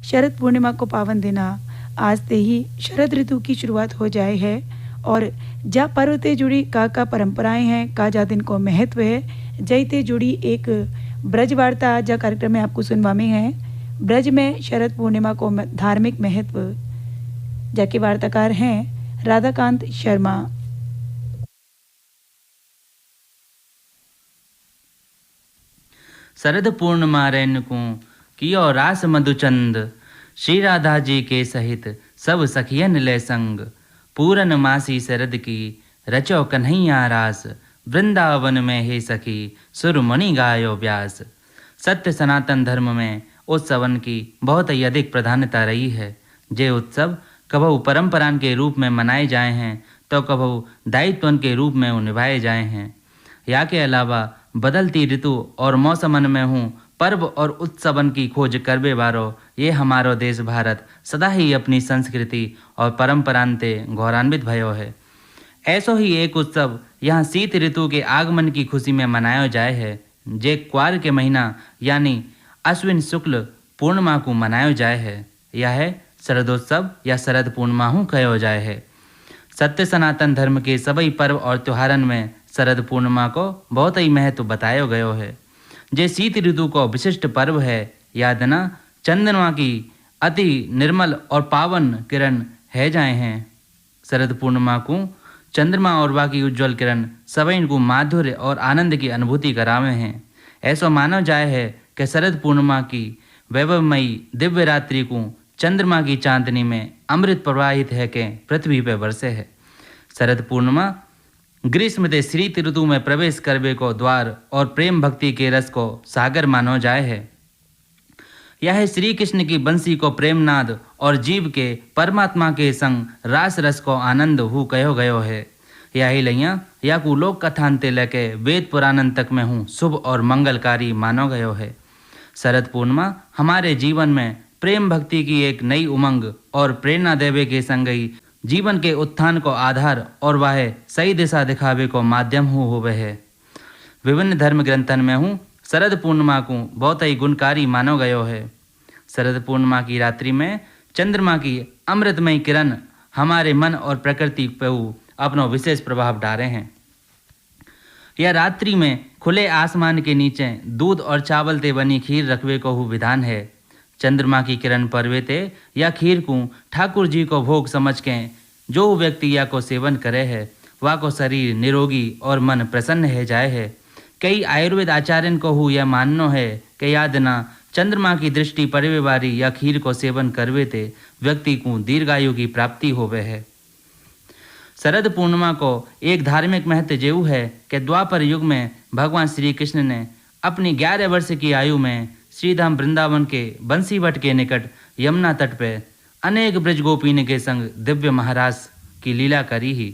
शरद पूर्णिमा को पावन दिना आज से ही शरद ऋतु की शुरुआत हो जाए है और जा पर्व से जुड़ी का परंपराएं हैं का जा दिन को महत्व है जय ते जुड़ी एक ब्रज वार्ता आज जा कार्यक्रम में आपको सुनवा में है। ब्रज में शरद पूर्णिमा को धार्मिक महत्व जाके वार्ताकार हैं राधाकांत शर्मा। शरद पूर्णिमा को कियो रास मधुचंद, श्री राधा जी के सहित सब सखियन ले संग। पूरन मासी शरद की रचो कन्हैया रास, वृंदावन में हे सखी सुरमुनि गायो व्यास। सत्य सनातन धर्म में उत्सवन की बहुत ही अधिक प्रधानता रही है। जे उत्सव कभू परंपरान के रूप में मनाए जाए हैं तो कभू दायित्वन के रूप में निभाए जाए हैं। या के अलावा बदलती ऋतु और मौसमन में हूँ पर्व और उत्सवन की खोज करबे बारो ये हमारो देश भारत सदा ही अपनी संस्कृति और परंपरांते गौरवान्वित भयो है। ऐसो ही एक उत्सव यहाँ शीत ऋतु के आगमन की खुशी में मनायो जाए है। जे क्वार के महीना यानी अश्विन शुक्ल पूर्णिमा को मनायो जाए है। यह है शरदोत्सव या शरद पूर्णिमा हूँ कहो जाए है। सत्य सनातन धर्म के सभी पर्व और त्योहारन में शरद पूर्णिमा को बहुत ही महत्व बतायो गयो है। जे शीत ऋतु को विशिष्ट पर्व है। याद न चंद्रमा की अति निर्मल और पावन किरण है जाए हैं। शरद पूर्णिमा को चंद्रमा और बाकी उज्ज्वल किरण सभी को माधुर्य और आनंद की अनुभूति करावे हैं। ऐसा माना जाए है कि शरद पूर्णिमा की वैभवमयी दिव्य रात्रि को चंद्रमा की चांदनी में अमृत प्रवाहित है के पृथ्वी पर बरसे है। शरद पूर्णिमा ग्रीष्म से शीत ऋतु में प्रवेश करने को द्वार और प्रेम भक्ति के रस को सागर मानो जाए है। यह श्री कृष्ण की बंसी को प्रेमनाद और जीव के परमात्मा के संग रास रस को आनंद हु कहो गयो है। यही लैया या को लोक कथांते लेके वेद पुराणन तक में हूँ शुभ और मंगलकारी मानो गयो है। शरद पूर्णिमा हमारे जीवन में प्रेम भक्ति की एक नई उमंग और प्रेरणा देवे के संग ही जीवन के उत्थान को आधार और वह सही दिशा दिखावे को माध्यम होवे है। विभिन्न धर्म ग्रंथन में हूँ शरद पूर्णिमा को बहुत ही गुणकारी मानो गयो है। शरद पूर्णिमा की रात्रि में चंद्रमा की अमृतमय किरण हमारे मन और प्रकृति पर अपना विशेष प्रभाव डाले हैं। यह रात्रि में खुले आसमान के नीचे दूध और चावल ते बनी खीर रखवे को विधान है। चंद्रमा की किरण परवेते या खीर को ठाकुर जी को भोग समझ के जो व्यक्ति या को सेवन करे है वह को शरीर निरोगी और मन प्रसन्न है जाए है। कई आयुर्वेद आचार्य को हु यह माननो है कि याद ना चंद्रमा की दृष्टि पड़वे वाली या खीर को सेवन करवे ते व्यक्ति को दीर्घायु की प्राप्ति होवे है। शरद पूर्णिमा को एक धार्मिक महत्व जेऊ है कि द्वापर युग में भगवान श्री कृष्ण ने अपनी 11 वर्ष की आयु में श्रीधाम वृंदावन के बंसीवट के निकट यमुना तट पे अनेक ब्रज गोपीन के संग दिव्य महाराज की लीला करी ही।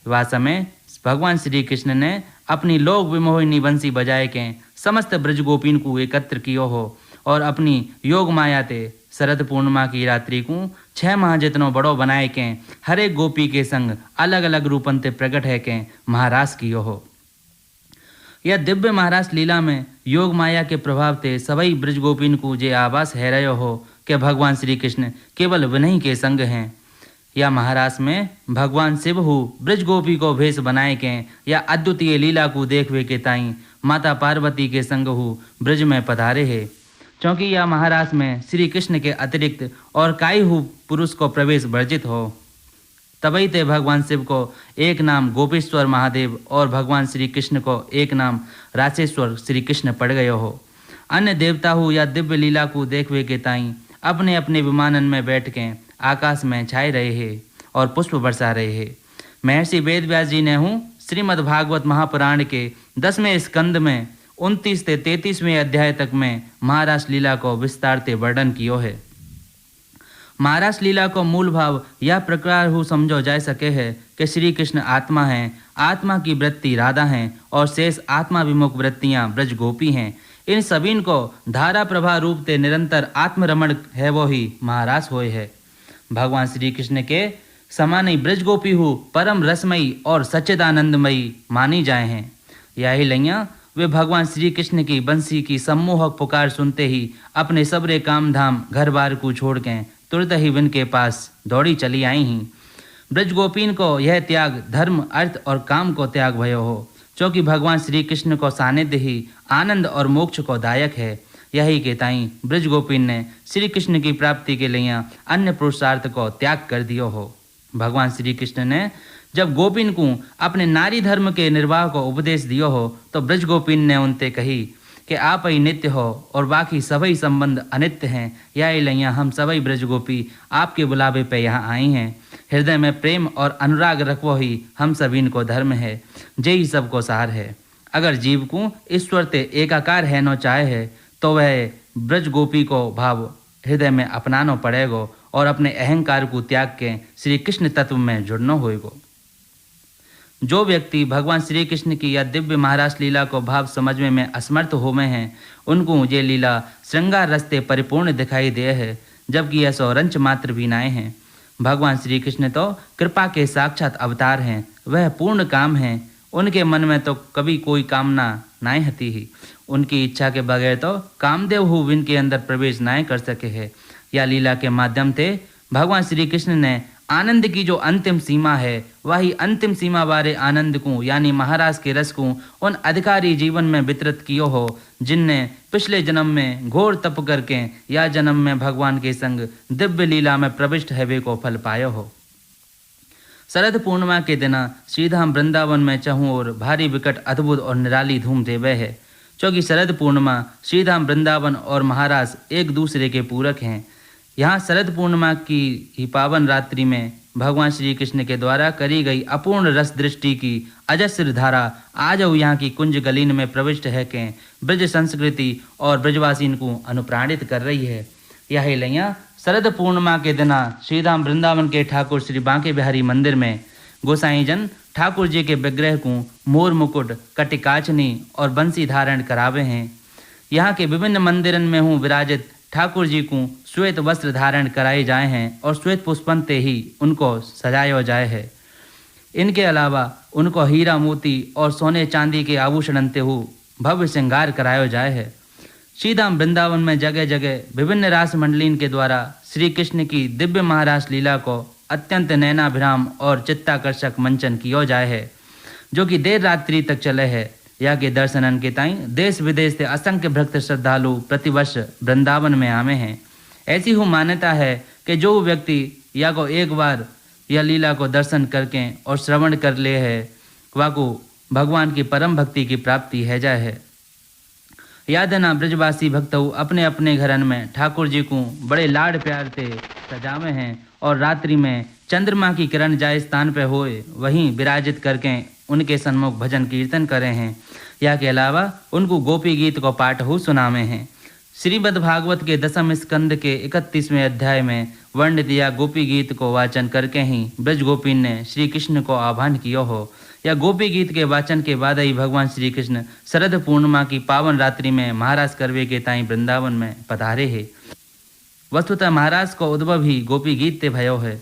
वह समय भगवान श्री कृष्ण ने अपनी लोक विमोहिनी बंसी बजाए के समस्त ब्रज गोपीन को एकत्र कियो हो और अपनी योग माया ते शरद पूर्णिमा की रात्रि को 6 माह जितनो बड़ो बनाए के हर एक गोपी के संग अलग अलग रूपन ते प्रकट है के महाराज कियो हो। यह दिव्य महाराज लीला में योग माया के प्रभाव ते सभी ब्रज गोपीन को जे आवास है रहे हो कि भगवान श्री कृष्ण केवल विनही के संग हैं। या महाराज में भगवान शिव हु ब्रज गोपी को भेष बनाए के या अद्वितीय लीला को देखवे के ताई माता पार्वती के संग हु ब्रज में पधारे है। क्योंकि यह महाराज में श्री कृष्ण के अतिरिक्त और काई हु पुरुष को प्रवेश वर्जित हो। तभी ते भगवान शिव को एक नाम गोपेश्वर महादेव और भगवान श्री कृष्ण को एक नाम राशेश्वर श्री कृष्ण पड़ गयो हो। अन्य देवता हो या दिव्य लीला को देखवे के ताई अपने अपने विमानन में बैठ के आकाश में छाए रहे हैं और पुष्प बरसा रहे हैं। महर्षि वेद व्यास जी ने हूँ श्रीमद् भागवत महापुराण के 10वें स्कंद में 29 से 33वें अध्याय तक में महाराज लीला को विस्तार से वर्णन कियो है। महाराज लीला को मूल भाव यह प्रकार हो समझो जा सके है कि श्री कृष्ण आत्मा हैं, आत्मा की वृत्ति राधा हैं और शेष आत्मा विमुख वृत्तियां ब्रज गोपी हैं। इन सभी को धारा प्रभा रूप से निरंतर आत्मरमण है वो ही महाराज होए है। भगवान श्री कृष्ण के समान ही ब्रज गोपी हो परम रसमयी और सच्चिदानंदमयी मानी जाए हैं। यही लैया वे भगवान श्री कृष्ण की बंसी की सम्मोहक पुकार सुनते ही अपने सबरे काम धाम घर बार को छोड़ के तुरंत ही विन के पास दौड़ी चली आई ही। ब्रज गोपीन को यह त्याग धर्म अर्थ और काम को त्याग भयो हो, क्योंकि भगवान श्री कृष्ण को सानिध्य ही आनंद और मोक्ष को दायक है। यही के ताई ब्रज गोपीन ने श्री कृष्ण की प्राप्ति के लिए अन्य पुरुषार्थ को त्याग कर दियो हो। भगवान श्री कृष्ण ने जब गोपीन को अपने नारी धर्म के निर्वाह को उपदेश दियो हो तो ब्रज गोपीन ने उनते कही कि आप ही नित्य हो और बाकी सभी संबंध अनित्य हैं। यही लैया हम सभी ब्रज गोपी आपके बुलावे पे यहाँ आई हैं। हृदय में प्रेम और अनुराग रखवो ही हम सभी को धर्म है, यही सबको सार है। अगर जीव को ईश्वर ते एकाकार है नो चाहे है तो वह ब्रज गोपी को भाव हृदय में अपनानो पड़ेगो और अपने अहंकार को त्याग के श्री कृष्ण तत्व में जुड़ना होएगो। जो व्यक्ति भगवान श्री कृष्ण की या दिव्य महाराज लीला को भाव समझने में असमर्थ होवे हैं, उनको ये लीला श्रृंगार रस्ते परिपूर्ण दिखाई दे है, जबकि यह सौ रंच मात्र भी नाए हैं। भगवान श्री कृष्ण तो कृपा के साक्षात अवतार हैं, वह पूर्ण काम हैं। उनके मन में तो कभी कोई कामना नाए हती ही। उनकी इच्छा के बगैर तो कामदेव हु विन के अंदर प्रवेश नाए कर सके है। या लीला के माध्यम से भगवान श्री कृष्ण ने आनंद की जो अंतिम सीमा है, वही अंतिम सीमा वाले आनंद को यानी महाराज के रस को उन अधिकारी जीवन में वितरित कियो हो, जिनने पिछले जन्म में घोर तप करके या जन्म में भगवान के संग दिव्य लीला में प्रविष्ट हैवे को फल पायो हो। शरद पूर्णिमा के दिन श्रीधाम वृंदावन में चहु और भारी विकट अद्भुत और निराली धूम देवे है, क्योंकि शरद पूर्णिमा श्रीधाम वृंदावन और महाराज एक दूसरे के पूरक हैं। यहाँ शरद पूर्णिमा की ही पावन रात्रि में भगवान श्री कृष्ण के द्वारा करी गई अपूर्ण रस दृष्टि की अजस्र धारा आज यहाँ की कुंज गलीन में प्रविष्ट है के ब्रज संस्कृति और ब्रजवासीन को अनुप्राणित कर रही है। यही लैया शरद पूर्णिमा के दिन श्रीधाम वृंदावन के ठाकुर श्री बांके बिहारी मंदिर में गोसाई जन ठाकुर जी के विग्रह को मोर मुकुट कटिकाचनी और बंसी धारण करावे हैं। यहाँ के विभिन्न मंदिरन में हूँ विराजित ठाकुर जी को श्वेत वस्त्र धारण कराए जाए हैं और श्वेत पुष्पन ते ही उनको सजाया जाए है। इनके अलावा उनको हीरा मोती और सोने चांदी के आभूषण ते हु भव्य श्रृंगार कराया जाए है। श्रीधाम वृंदावन में जगह जगह विभिन्न रास मंडलीन के द्वारा श्री कृष्ण की दिव्य महारास लीला को अत्यंत नैनाभिराम और चित्ताकर्षक मंचन किया जाए है, जो कि देर रात्रि तक चले है। या के दर्शनन के ताई देश विदेश से असंख्य भक्त श्रद्धालु प्रतिवर्ष वृंदावन में आवे हैं। ऐसी हूँ मान्यता है कि जो व्यक्ति या को एक बार यह लीला को दर्शन करके और श्रवण कर ले है, वह को भगवान की परम भक्ति की प्राप्ति है जाए है। याद ना ब्रजवासी भक्त अपने अपने घरन में ठाकुर जी को बड़े लाड प्यार से सजावे हैं और रात्रि में चंद्रमा की किरण जाए स्थान पे होए वहीं विराजित करके उनके सन्मुख भजन कीर्तन करे हैं। या के अलावा उनको गोपी गीत को पाठ हो सुनावे हैं। श्रीमद् भागवत के 10वें स्कंद के 31वें अध्याय में वर्णित या गोपी गीत को वाचन करके ही ब्रज गोपी ने श्री कृष्ण को आह्वान किया हो। या गोपी गीत के वाचन के बाद ही भगवान श्री कृष्ण शरद पूर्णिमा की पावन रात्रि में महाराज करवे के ताई वृंदावन में पधारे है। वस्तुतः महाराज को उद्भव ही गोपी गीत ते भयो है।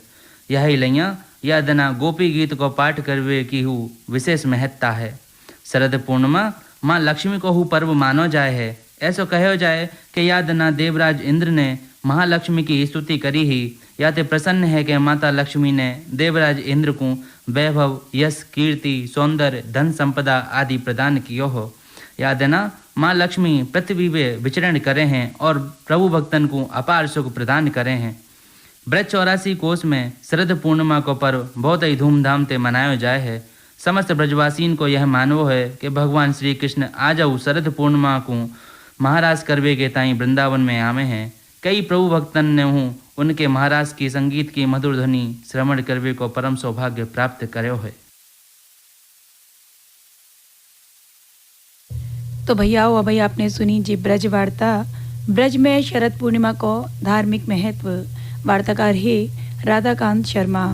यही लैया या दना गोपी गीत को पाठ करवे की हु विशेष महत्ता है। शरद पूर्णिमा माँ लक्ष्मी को हु पर्व मानो जाए है। ऐसा कहो जाए कि या दना देवराज इंद्र ने महालक्ष्मी की स्तुति करी ही, या ते प्रसन्न है कि माता लक्ष्मी ने देवराज इंद्र को वैभव यश कीर्ति सौंदर्य धन संपदा आदि प्रदान कियो हो। या दना माँ लक्ष्मी पृथ्वी पे विचरण करे हैं और प्रभु भक्तन को अपार सुख प्रदान करे हैं। ब्रज 84 कोष में शरद पूर्णिमा को पर्व बहुत ही धूमधाम से मनाया जाए है। समस्त ब्रजवासीन को यह मानवो है कि भगवान श्री कृष्ण आज शरद पूर्णिमा को महाराज करवे के ताई वृंदावन में आवे हैं। कई प्रभु भक्तन ने हूँ उनके महाराज की संगीत की मधुर ध्वनि श्रवण करवे को परम सौभाग्य प्राप्त करो है। तो भैया अभी आपने सुनी जी ब्रज वार्ता। ब्रज में शरद पूर्णिमा को धार्मिक महत्व। वार्ताकार है राधाकांत शर्मा।